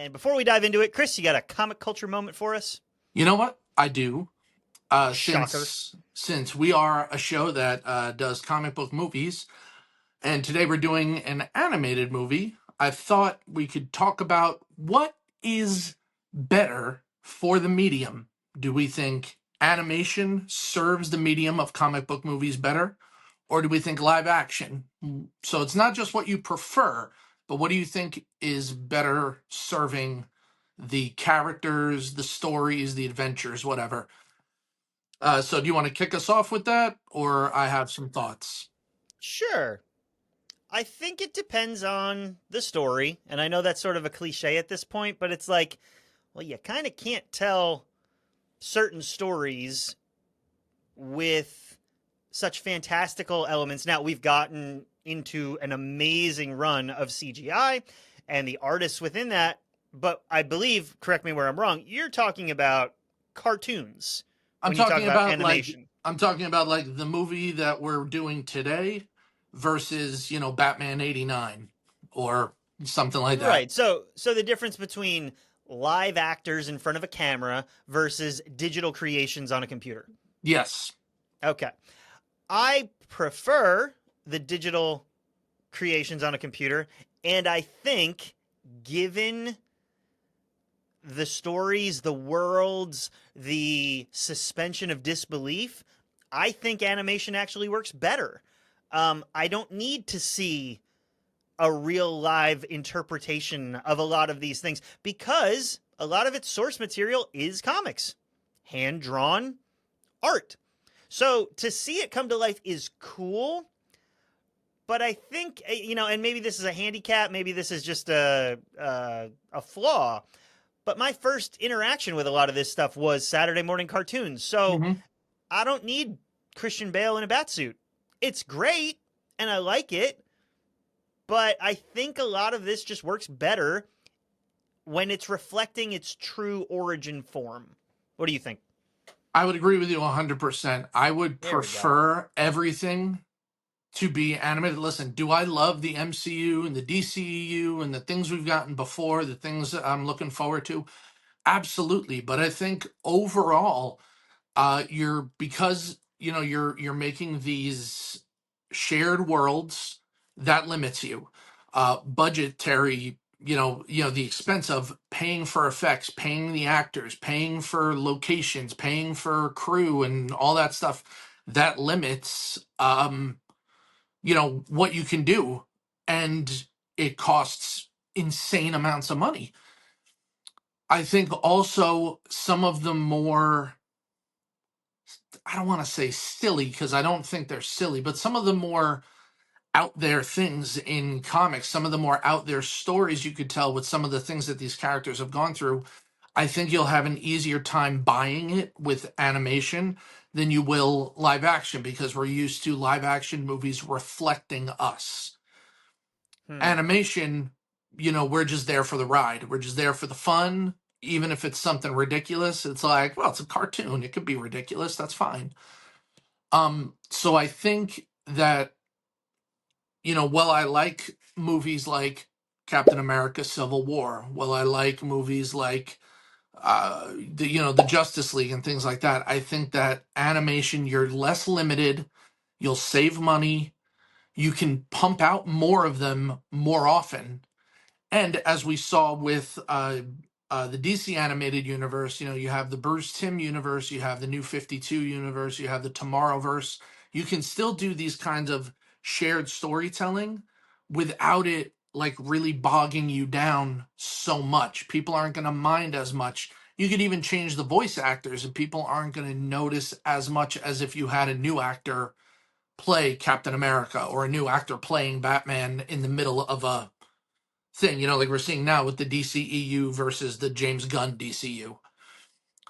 And before we dive into it, Chris, you got a comic culture moment for us? You know what? I do. Shocker. Since we are a show that does comic book movies, and today we're doing an animated movie, I thought we could talk about what is better for the medium. Do we think animation serves the medium of comic book movies better, or do we think live action? So it's not just what you prefer, but what do you think is better serving the characters, the stories, the adventures, whatever? So do you want to kick us off with that, or I have some thoughts? Sure. I think it depends on the story. And I know that's sort of a cliche at this point, but it's like, well, you kind of can't tell certain stories with such fantastical elements. Now, we've gotten into an amazing run of CGI and the artists within that. But I believe, correct me where I'm wrong, you're talking about cartoons I'm when you talk talking about about animation. I'm talking about like the movie that we're doing today versus, Batman 89 or something like that. Right. So the difference between live actors in front of a camera versus digital creations on a computer. Yes. Okay. I prefer the digital creations on a computer, and I think given the stories, the worlds, the suspension of disbelief, I think animation actually works better. I don't need to see a real live interpretation of a lot of these things because a lot of its source material is comics, hand drawn art. So to see it come to life is cool, but I think and maybe this is a handicap, maybe this is just a flaw. But my first interaction with a lot of this stuff was Saturday morning cartoons. So Hmm. I don't need Christian Bale in a batsuit. It's great and I like it, but I think a lot of this just works better when it's reflecting its true origin form. What do you think? I would agree with you 100%. I would There we go. prefer everything to be animated. Listen, do I love the MCU and the DCEU and the things we've gotten before, the things that I'm looking forward to? Absolutely. But I think overall, you're because you're making these shared worlds that limits you. Budgetary, the expense of paying for effects, paying the actors, paying for locations, paying for crew and all that stuff, that limits what you can do, and it costs insane amounts of money. I think also some of the more, I don't want to say silly because I don't think they're silly, but some of the more out there things in comics, some of the more out there stories you could tell with some of the things that these characters have gone through, I think you'll have an easier time buying it with animation than you will live action because we're used to live action movies reflecting us. Hmm. Animation, we're just there for the ride. We're just there for the fun. Even if it's something ridiculous, it's like, well, it's a cartoon. It could be ridiculous. That's fine. So I think that, while I like movies like Captain America Civil War, while I like movies like the Justice League and things like that, I think that animation, you're less limited, you'll save money, you can pump out more of them more often. And as we saw with the DC animated universe, you have the Bruce Timm universe, you have the New 52 universe, you have the Tomorrowverse. You can still do these kinds of shared storytelling without it like really bogging you down so much. People aren't going to mind as much. You could even change the voice actors, and people aren't going to notice as much as if you had a new actor play Captain America or a new actor playing Batman in the middle of a thing, like we're seeing now with the DCEU versus the James Gunn DCU.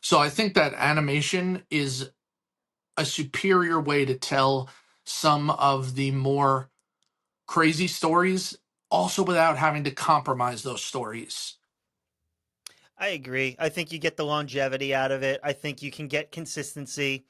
So I think that animation is a superior way to tell some of the more crazy stories, also without having to compromise those stories. I agree. I think you get the longevity out of it. I think you can get consistency.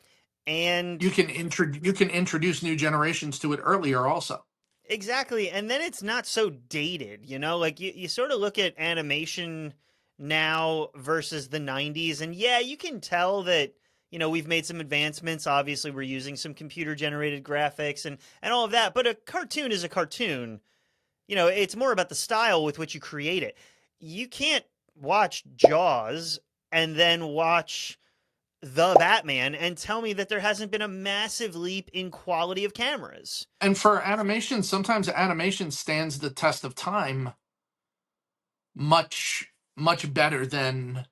And You can introduce new generations to it earlier also. exactly. And then it's not so dated, Like you sort of look at animation now versus the 90s. And yeah, you can tell that, we've made some advancements. Obviously, we're using some computer generated graphics and all of that, but a cartoon is a cartoon. It's more about the style with which you create it. You can't watch Jaws and then watch The Batman and tell me that there hasn't been a massive leap in quality of cameras. And for animation, sometimes animation stands the test of time much better than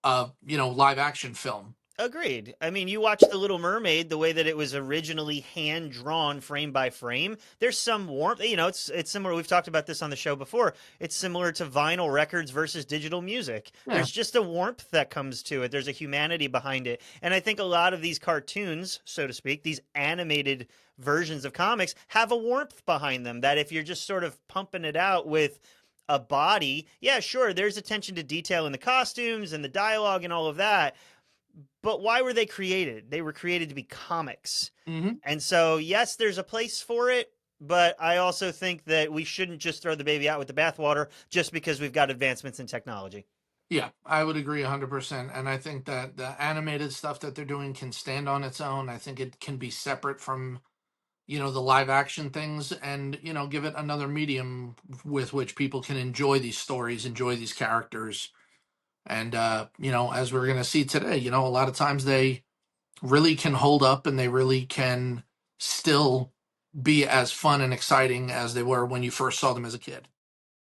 live action film. Agreed. I mean, you watch The Little Mermaid, the way that it was originally hand drawn frame by frame. There's some warmth. It's similar. We've talked about this on the show before. It's similar to vinyl records versus digital music. Yeah. There's just a warmth that comes to it. There's a humanity behind it. And I think a lot of these cartoons, so to speak, these animated versions of comics have a warmth behind them that if you're just sort of pumping it out with a body, yeah, sure, there's attention to detail in the costumes and the dialogue and all of that, but why were they created? They were created to be comics. Hmm. And so, yes, there's a place for it, but I also think that we shouldn't just throw the baby out with the bathwater just because we've got advancements in technology. Yeah, I would agree 100%. And I think that the animated stuff that they're doing can stand on its own. I think it can be separate from, the live action things and, give it another medium with which people can enjoy these stories, enjoy these characters. And, as we're going to see today, a lot of times they really can hold up and they really can still be as fun and exciting as they were when you first saw them as a kid.